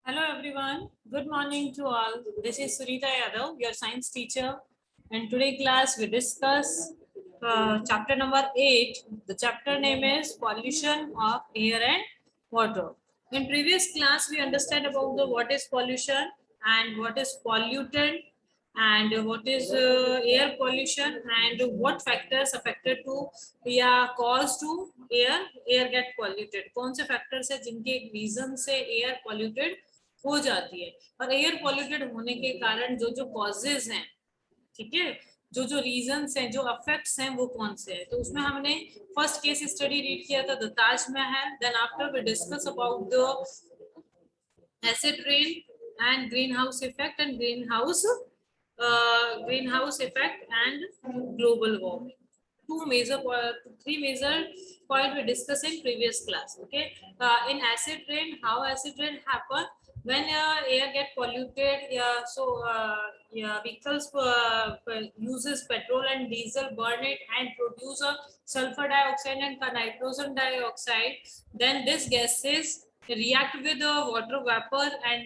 Hello everyone, good morning to all. This is Sunita Yadav, your science teacher, and today class we discuss chapter number 8. The chapter name is pollution of air and water. In previous class we understand about the what is pollution and what is pollutant and what is air pollution and what factors affected to cause to air get polluted. कौन से factors है जिनके reason से air polluted हो जाती है और air polluted होने के कारण जो जो कॉजेज हैं, ठीक है, जो जो रीजंस हैं, जो अफेक्ट्स हैं वो कौन से हैं। तो उसमें हमने फर्स्ट केस स्टडी रीड किया था the Taj Mahal, then after we discuss about the acid rain and greenhouse effect and green house effect and global warming. Three major point we discussed in previous class. Okay, in acid rain, how acid rain happen when air get polluted. Vehicles uses petrol and diesel, burn it and produce a sulfur dioxide and nitrogen dioxide. Then these gases react with the water vapor and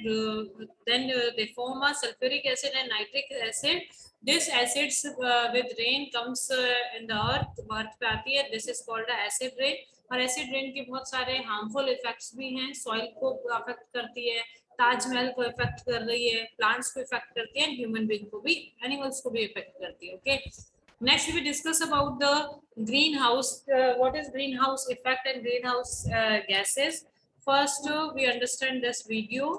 then they form a sulfuric acid and nitric acid. This acids with rain comes in the earth पे आती है. This is called a acid rain. और acid rain के बहुत सारे harmful effects भी हैं. Soil को अफेक्ट करती है, ताजमहल को इफेक्ट कर रही है, प्लांट्स को इफेक्ट करती है, ह्यूमन बीइंग को भी, एनिमल्स को भी इफेक्ट करती है. Okay, next we discuss about the greenhouse, what is greenhouse effect and greenhouse gases. First we understand this video.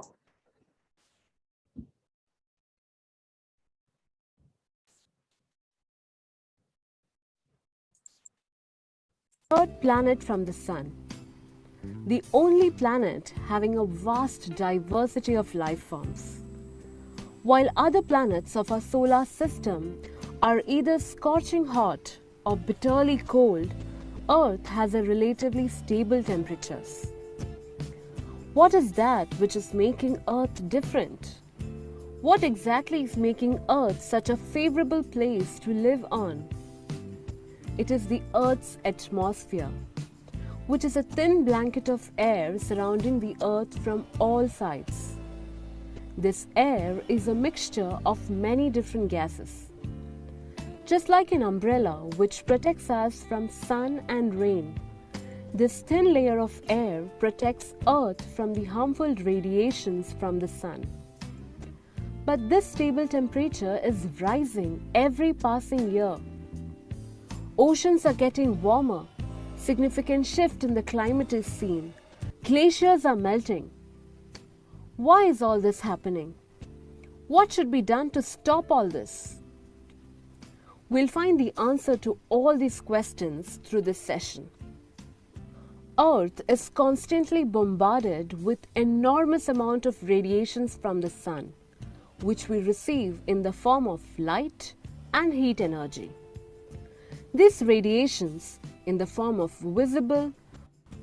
Third planet from the Sun, the only planet having a vast diversity of life forms. While other planets of our solar system are either scorching hot or bitterly cold, Earth has a relatively stable temperatures. What is that which is making Earth different? What exactly is making Earth such a favorable place to live on? It is the Earth's atmosphere, which is a thin blanket of air surrounding the Earth from all sides. This air is a mixture of many different gases. Just like an umbrella which protects us from sun and rain, this thin layer of air protects Earth from the harmful radiations from the sun. But this stable temperature is rising every passing year. Oceans are getting warmer. Significant shift in the climate is seen. Glaciers are melting. Why is all this happening? What should be done to stop all this? We'll find the answer to all these questions through this session. Earth is constantly bombarded with enormous amount of radiations from the sun, which we receive in the form of light and heat energy. These radiations in the form of visible,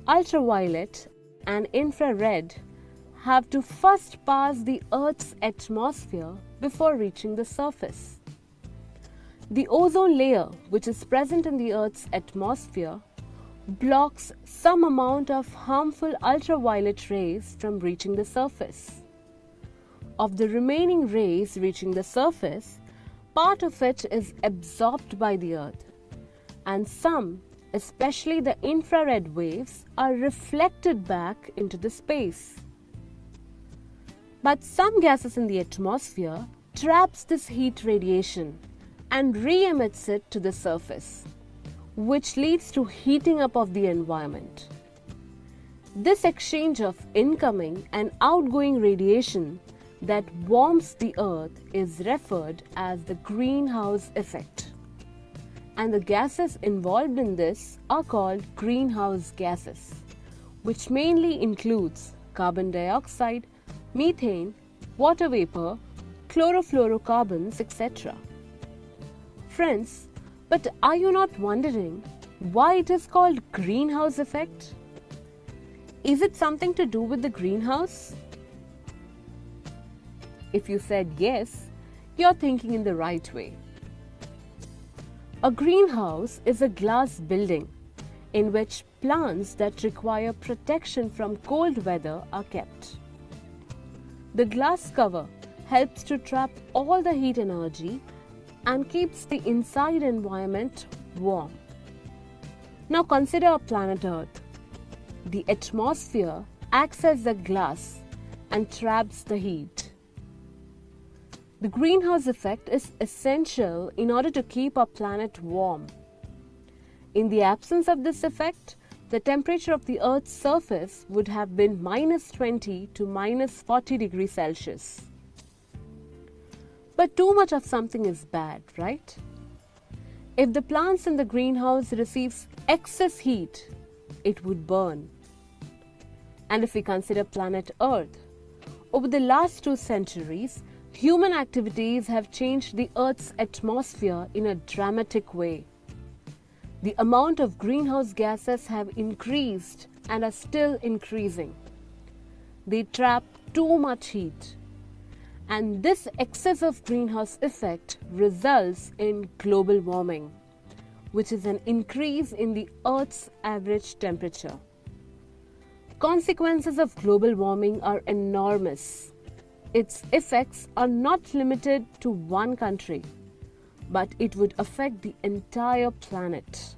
ultraviolet and infrared have to first pass the Earth's atmosphere before reaching the surface. The ozone layer, which is present in the Earth's atmosphere, blocks some amount of harmful ultraviolet rays from reaching the surface. Of the remaining rays reaching the surface, part of it is absorbed by the Earth, and some, especially the infrared waves, are reflected back into the space. But some gases in the atmosphere traps this heat radiation and re-emits it to the surface, which leads to heating up of the environment. This exchange of incoming and outgoing radiation that warms the Earth is referred as the greenhouse effect. And the gases involved in this are called greenhouse gases, which mainly includes carbon dioxide, methane, water vapor, chlorofluorocarbons, etc. Friends, but are you not wondering why it is called greenhouse effect? Is it something to do with the greenhouse? If you said yes, you're thinking in the right way. A greenhouse is a glass building in which plants that require protection from cold weather are kept. The glass cover helps to trap all the heat energy and keeps the inside environment warm. Now consider our planet Earth. The atmosphere acts as the glass and traps the heat. The greenhouse effect is essential in order to keep our planet warm. In the absence of this effect, the temperature of the Earth's surface would have been -20 to -40 degrees Celsius. But too much of something is bad, right? If the plants in the greenhouse receives excess heat, it would burn. And if we consider planet Earth, over the last 2 centuries, human activities have changed the Earth's atmosphere in a dramatic way. The amount of greenhouse gases have increased and are still increasing. They trap too much heat. And this excessive greenhouse effect results in global warming, which is an increase in the Earth's average temperature. Consequences of global warming are enormous. Its effects are not limited to one country, but it would affect the entire planet.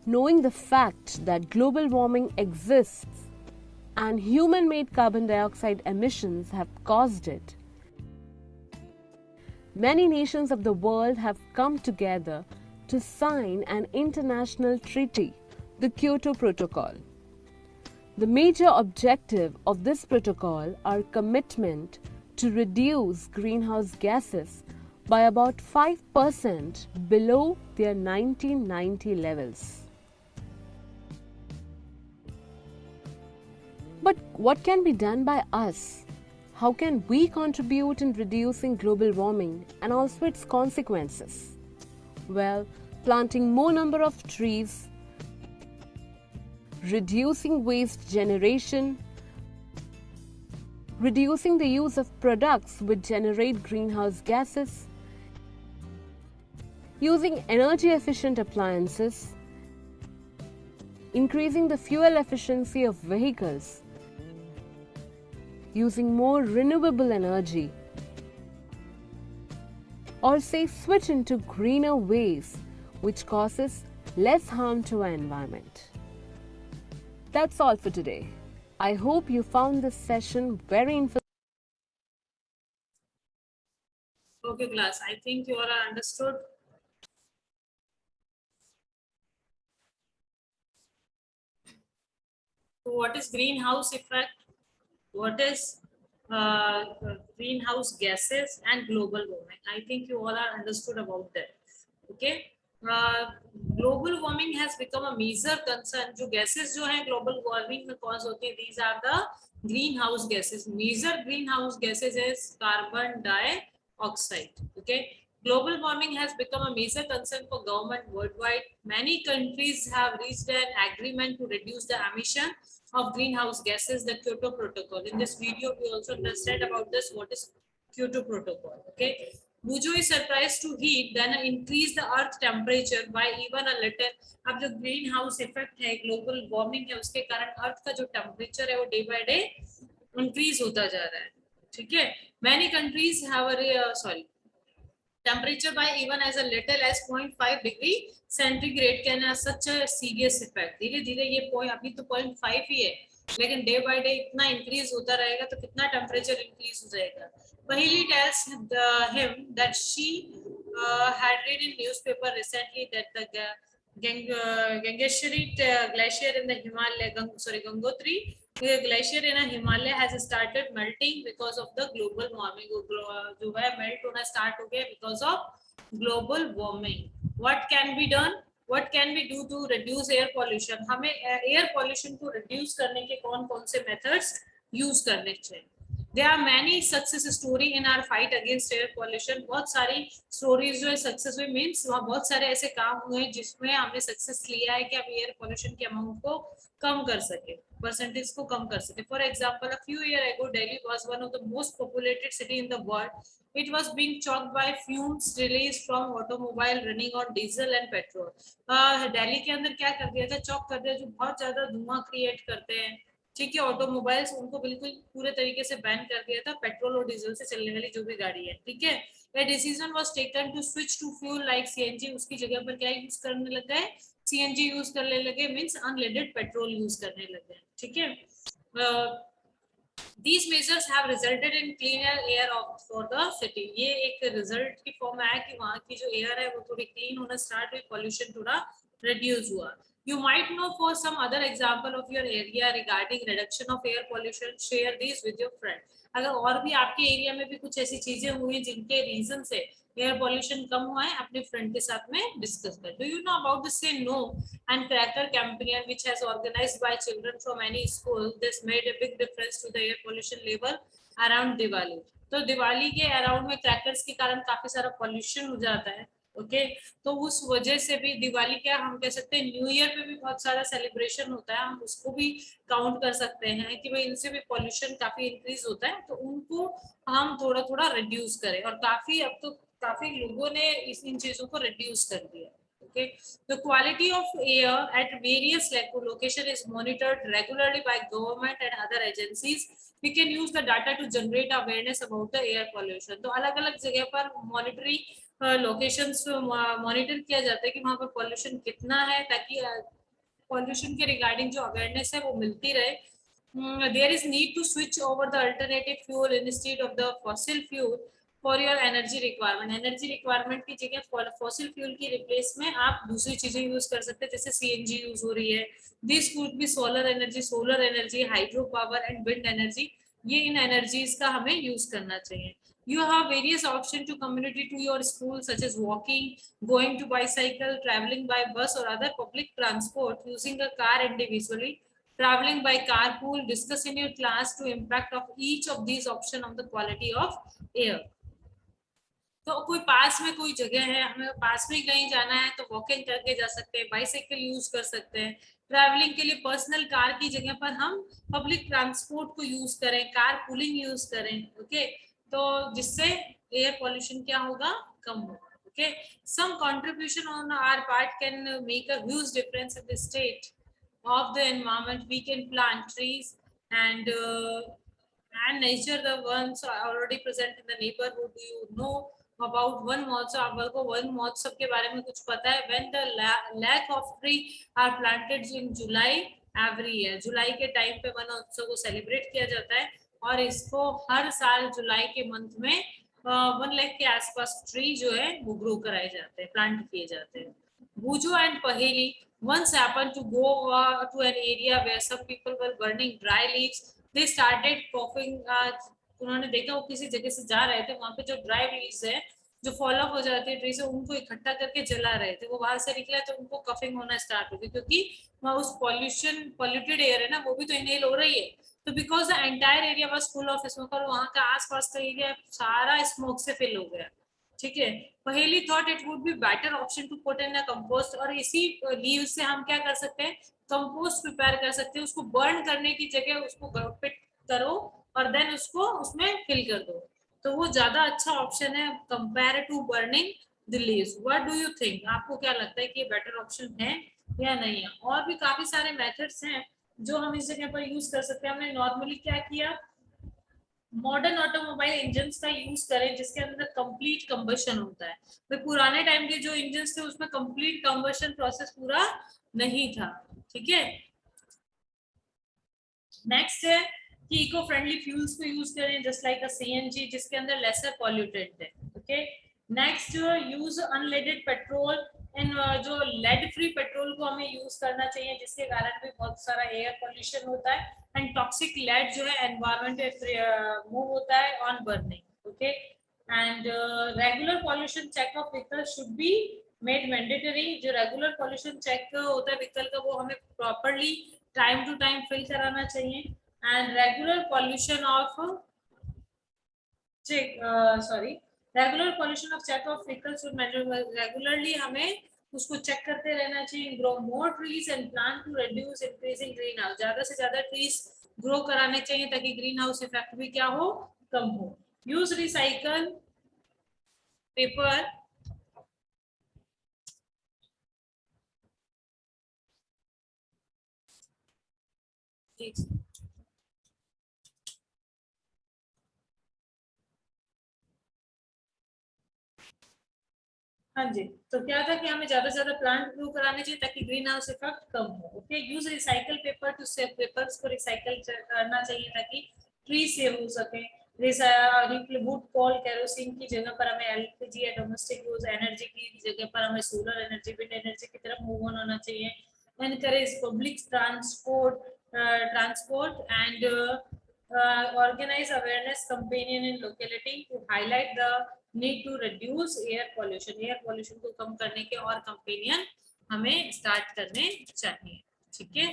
Knowing the fact that global warming exists and human-made carbon dioxide emissions have caused it, many nations of the world have come together to sign an international treaty, the Kyoto Protocol. The major objective of this protocol are commitment to reduce greenhouse gases by about 5% below their 1990 levels. But what can be done by us? How can we contribute in reducing global warming and also its consequences? Well, planting more number of trees, reducing waste generation, reducing the use of products which generate greenhouse gases, using energy efficient appliances, increasing the fuel efficiency of vehicles, using more renewable energy, or say switch into greener ways which causes less harm to our environment. That's all for today. I hope you found this session very informative. Okay, class. I think you all are understood. So what is greenhouse effect? What is greenhouse gases and global warming? I think you all are understood about that. Okay. Global warming has become a major concern. जो gases जो हैं global warming में cause होती हैं, these are the greenhouse gases. Major greenhouse gases is carbon dioxide. Okay. Global warming has become a major concern for government worldwide. Many countries have reached an agreement to reduce the emission of greenhouse gases, the Kyoto Protocol. In this video, we also understand about this, what is Kyoto Protocol. Okay. Bujo is surprised to heat, then increase the earth temperature by even a little. अब जो green house effect है, global warming है, उसके कारण अर्थ का जो temperature है वो डे बाय डे इंक्रीज होता जा रहा है. ठीक है. Many countries have a temperature by even as a little as 0.5 degree centigrade can have such a serious effect. धीरे धीरे ये point अभी तो 0.5 ही है, लेकिन डे बाय डे इतना इंक्रीज होता रहेगा तो कितना टेम्परेचर इंक्रीज हो जाएगा. Paheli tells him that she had read in newspaper recently that the Gangeshri glacier in the Himalaya, Gangotri glacier in a Himalaya has started melting because of the global warming. जो है melt होना start हो गया because of global warming. What can be done? What can we do to reduce air pollution? हमें air pollution को reduce करने के कौन-कौन से methods use करने चाहिए? There are many success story in our fight against air pollution. बहुत सारी stories जो है success हुई means वहाँ बहुत सारे ऐसे काम हुए हैं जिसमें हमने success लिया है कि हम air pollution के amount को कम कर सके, percentage को कम कर सके. For example, a few years ago, Delhi was one of the most populated city in the world. It was being choked by fumes released from automobile running on diesel and petrol. Delhi के अंदर क्या कर दिया था, चौक कर दिया, जो बहुत ज्यादा धुआं क्रिएट करते हैं, ठीक है। ऑटोमोबाइल्स उनको बिल्कुल पूरे तरीके से बैन कर दिया था, पेट्रोल और डीजल से चलने वाली जो भी गाड़ी है, ठीक है। A decision was taken to switch to fuel like CNG, उसकी जगह पर क्या यूज करने लग गए, CNG यूज करने लगे, मींस अनलेडेड पेट्रोल यूज करने लगे, ठीक है। These measures have resulted in cleaner air for the city. ये एक रिजल्ट की फॉर्म है कि वहाँ की जो एयर है वो थोड़ी क्लीन होना स्टार्ट हुई, पॉल्यूशन थोड़ा रिड्यूस हुआ. You might know for some other example of your area regarding reduction of air pollution. Share these with your friend. अगर और भी आपके एरिया में भी कुछ ऐसी चीजें हुई जिनके रीजन से एयर पॉल्यूशन कम हुआ है, अपने फ्रेंड के साथ में डिस्कस कर. Do you know about the से no and cracker campaign which has organized by children from any school? This made a big difference to the air pollution level around Diwali. तो दिवाली के around में crackers के कारण काफी सारा pollution हो जाता है, ओके तो उस वजह से भी दिवाली क्या हम कह सकते हैं, न्यू ईयर पे भी बहुत सारा सेलिब्रेशन होता है, हम उसको भी काउंट कर सकते हैं कि भाई इनसे भी पॉल्यूशन काफी इंक्रीज होता है, तो उनको हम थोड़ा थोड़ा रिड्यूस करें. और काफी अब तो काफी लोगों ने इन चीजों को रिड्यूस कर दिया. Okay, the quality of air at various location is monitored regularly by government and other agencies. We can use the data to generate awareness about the air pollution. तो अलग अलग जगह पर मॉनिटरिंग लोकेशंस मॉनिटर किया जाता है कि वहाँ पर पॉल्यूशन कितना है, ताकि पॉल्यूशन के रिगार्डिंग जो अवेयरनेस है वो मिलती रहे. There is need to switch over the alternative fuel instead of the fossil fuel for your energy requirement. Energy requirement की जगह फॉसिल फ्यूल की रिप्लेस में आप दूसरी चीजें यूज कर सकते हैं, जैसे सीएनजी यूज हो रही है. This could be solar energy, hydro power and wind energy. ये इन एनर्जीज का हमें यूज करना चाहिए. You have various options to community to your school such as walking, going to bicycle, traveling by bus or other public transport, using a car individually, traveling by carpool. Discuss in your class to impact of each of these options on the quality of air. तो कोई पास में कोई जगह है, हमें पास में कहीं जाना है तो वॉकिंग करके जा सकते हैं, बाइसाइकिल यूज कर सकते हैं. ट्रैवलिंग के लिए पर्सनल कार की जगह पर हम पब्लिक ट्रांसपोर्ट को यूज करें, कार पूलिंग यूज करें, ओके तो जिससे एयर पॉल्यूशन क्या होगा, कम होगा. Okay, some contribution on our part can make a huge difference in the state of the environment. We can plant trees and nature the ones already present in the neighborhood. Do you know about one महोत्सव? आपको one महोत्सव के बारे में कुछ पता है? When the lakh of tree are planted in July every year. जुलाई के टाइम पे वन महोत्सव को सेलिब्रेट किया जाता है और इसको हर साल जुलाई के मंथ में 1 लाख के आसपास ट्री जो है वो ग्रो कराए जाते हैं, प्लांट किए जाते हैं. Bujo and Paheli once happened to go to an area where some people were burning dry leaves. They started coughing. उन्होंने देखा वो किसी जगह से जा रहे थे, वहां पे जो ड्राई लीव्स है जो फॉल ऑफ हो जाती है ट्री से, उनको इकट्ठा करके जला रहे थे. वो वहां से निकला तो उनको कफिंग होना स्टार्ट हो गई, क्योंकि वहाँ उस पॉल्यूटेड एयर है ना, वो भी तो इनहेल हो रही है. तो because the entire area was full of smoke, और वहाँ का आसपास का एरिया सारा स्मोक से फिल हो गया. ठीक है. पहली thought it would be better option to put in a compost, और इसी लीव से हम क्या कर सकते हैं, कंपोस्ट प्रिपेयर कर सकते हैं. उसको बर्न करने की जगह उसको पिट करो और देन उसको उसमें फिल कर दो, तो वो ज्यादा अच्छा ऑप्शन है compare to burning the leaves. What do you think? आपको क्या लगता है कि ये बेटर ऑप्शन है या नहीं है? और भी काफी सारे मेथड्स हैं जो हम इस जगह पर यूज कर सकते हैं. हमने नॉर्मली क्या किया, मॉडर्न ऑटोमोबाइल इंजन का यूज करें जिसके अंदर कंप्लीट कंबशन होता है. तो पुराने टाइम के जो इंजन थे उसमें कंप्लीट कंबशन प्रोसेस पूरा नहीं था. ठीक है. नेक्स्ट है कि इको फ्रेंडली फ्यूल्स को यूज करें जस्ट लाइक अ सीएनजी, जिसके अंदर लेसर पॉल्यूटेंट है. Okay. Next use unleaded petrol, इन जो लेड फ्री पेट्रोल को हमें यूज करना चाहिए, जिसके कारण भी बहुत सारा एयर पोल्यूशन होता है. एंड टॉक्सिक लेड जो है एनवायरमेंट मूव होता है on burning. Okay. And regular pollution check of vehicle should be made mandatory. जो रेगुलर पॉल्यूशन चेक होता है व्हीकल का, वो हमें properly time to time fill कराना चाहिए. And regular pollution of regular pollution of check of vehicles should regularly हमें उसको चेक करते रहना चाहिए. Grow more trees and plant to reduce increasing green house. ज्यादा से ज्यादा ट्रीज ग्रो कराने चाहिए ताकि ग्रीन हाउस इफेक्ट भी क्या हो, कम हो. Use recycle paper. हाँ जी, तो क्या था कि हमें ज्यादा से ज्यादा प्लांट ग्रो कराने चाहिए ताकि ग्रीन हाउस इफेक्ट कम हो। Okay, use recycle paper two save papers को रिसाइकल करना चाहिए ताकि ट्री सेव हो सके। वुड कोल केरोसिन की जगह पर हमें एलपीजी या डोमेस्टिक यूज एनर्जी की जगह पर हमें सोलर एनर्जी विंड एनर्जी की तरफ मूव ऑन होना चाहिए। Encourage public transport and organize awareness campaign in locality to highlight the need to reduce air pollution। Air pollution को कम करने के और कंपेनियन हमें स्टार्ट करने चाहिए। ठीक है,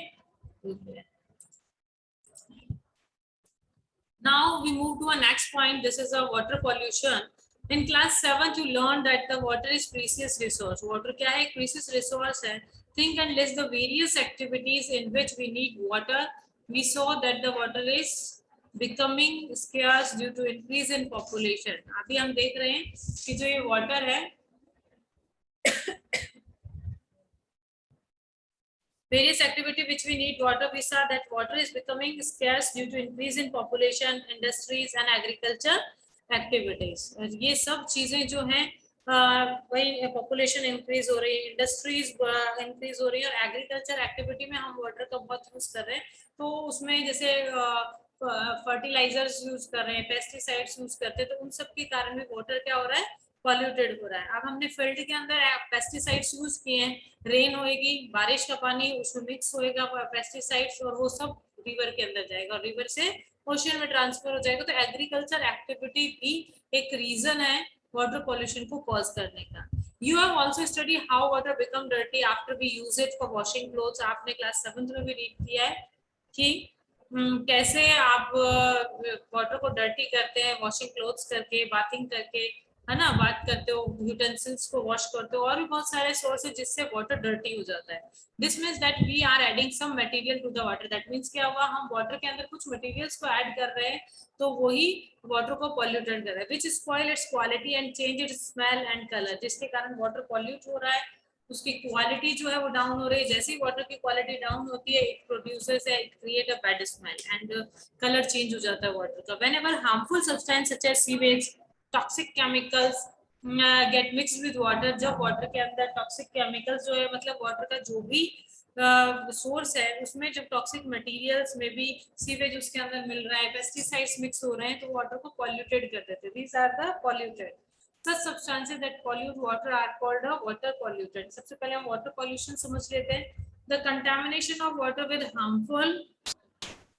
now we move to a next point. This is a water pollution. In class 7 you learned that the water is precious resource। water क्या है? precious resource है। think and list the various activities in which we need water। we saw that the water is becoming scarce due to increase in population। अभी हम देख रहे हैं कि जो ये water है various activity which we need water, we saw that water is becoming scarce due to increase in population, industries and agriculture activities। ये सब चीजें जो हैं वही पॉपुलेशन इंक्रीज हो रही है, इंडस्ट्रीज इंक्रीज हो रही है और एग्रीकल्चर एक्टिविटी में हम वाटर का बहुत यूज कर रहे हैं। तो उसमें जैसे फर्टिलाइजर्स यूज कर रहे हैं, पेस्टिसाइड्स यूज करते हैं, तो उन सब के कारण भी वाटर क्या हो रहा है? पॉल्यूटेड हो रहा है। अब हमने फील्ड के अंदर पेस्टिसाइड्स यूज किए हैं, रेन होएगी, बारिश का पानी उसमें मिक्स होएगा पेस्टिसाइड्स और वो सब रिवर के अंदर जाएगा और रिवर से ओशन में ट्रांसफर हो जाएगा। तो एग्रीकल्चर एक्टिविटी भी एक रीजन है वाटर पॉल्यूशन को कॉज करने का। You have also study how water become dirty after we use it for washing clothes. आपने क्लास 7th में भी रीड किया है कि कैसे आप वाटर को डर्टी करते हैं वॉशिंग क्लोथ्स करके, बाथिंग करके, है ना, बात करते हो, यूटेंसिल्स को वॉश करते हो और भी बहुत सारे सोर्स है जिससे वाटर डर्टी हो जाता है। This means that we are adding some material to the water. That means क्या हुआ? हम वाटर के अंदर कुछ मटेरियल्स को ऐड कर रहे हैं तो वही वाटर को पॉल्यूटेड कर रहा है, which spoil its quality and change its smell and colour. जिसके कारण वाटर पॉल्यूट हो रहा है, उसकी क्वालिटी जो है वो डाउन हो रही है। जैसे ही वाटर की क्वालिटी डाउन होती है, it produces it create a bad smell and colour change हो जाता है वाटर का। Whenever harmful substance such as sewage, toxic chemicals get mixed with water. जब वाटर के अंदर टॉक्सिक केमिकल्स जो है, मतलब वाटर का जो भी सोर्स है उसमें जब टॉक्सिक मटेरियल्स में भी सीवेज उसके अंदर मिल रहा है, पेस्टिसाइड्स मिक्स हो रहे हैं, तो वाटर को पॉल्यूटेड कर देते हैं। These are the polluted. Such substances that pollute water are called a water pollutant। सबसे पहले हम water pollution समझ लेते हैं। The contamination of water with harmful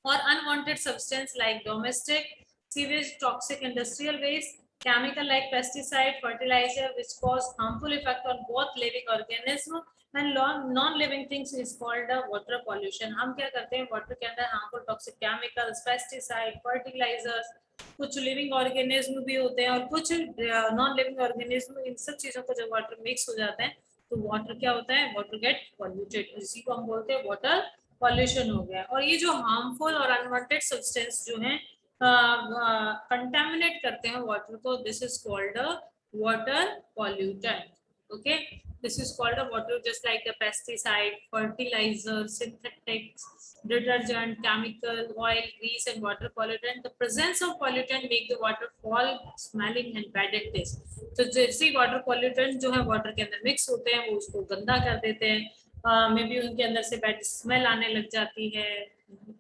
or unwanted substance like domestic sewage, toxic industrial waste, chemical like pesticide, fertilizer, which cause harmful effect on both living organism and non-living things is called a water pollution। हम क्या करते हैं? water के अंदर harmful toxic chemicals, pesticide, fertilizers, कुछ living organism भी होते हैं और कुछ नॉन लिविंग ऑर्गेनिज्म, इन सब चीजों को जब वाटर मिक्स हो जाता है तो वाटर क्या होता है? Water get polluted. इसी को हम बोलते हैं वाटर पॉल्यूशन हो गया। और ये जो हार्मफुल और अनवांटेड सब्सटेंस जो हैं कंटामिनेट करते हैं वाटर को, this is called a water pollutant. Okay, this is called a water, just like a pesticide, fertilizer, synthetics, detergent, chemical, oil, grease and water pollutant। The presence of pollutant make the water fall smelling and bad in taste। तो जैसे water pollutant जो है water के अंदर mix होते हैं वो उसको गंदा कर देते हैं, मे बी उनके अंदर से बैड स्मेल आने लग जाती है,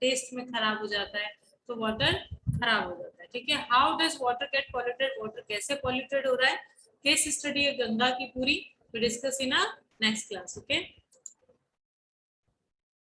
टेस्ट में खराब हो जाता है, तो वाटर खराब हो जाता है। ठीक है, how does water get polluted? Water कैसे पॉल्यूटेड हो रहा है? केस स्टडी है गंगा की पूरी, we discuss in our next class। Okay।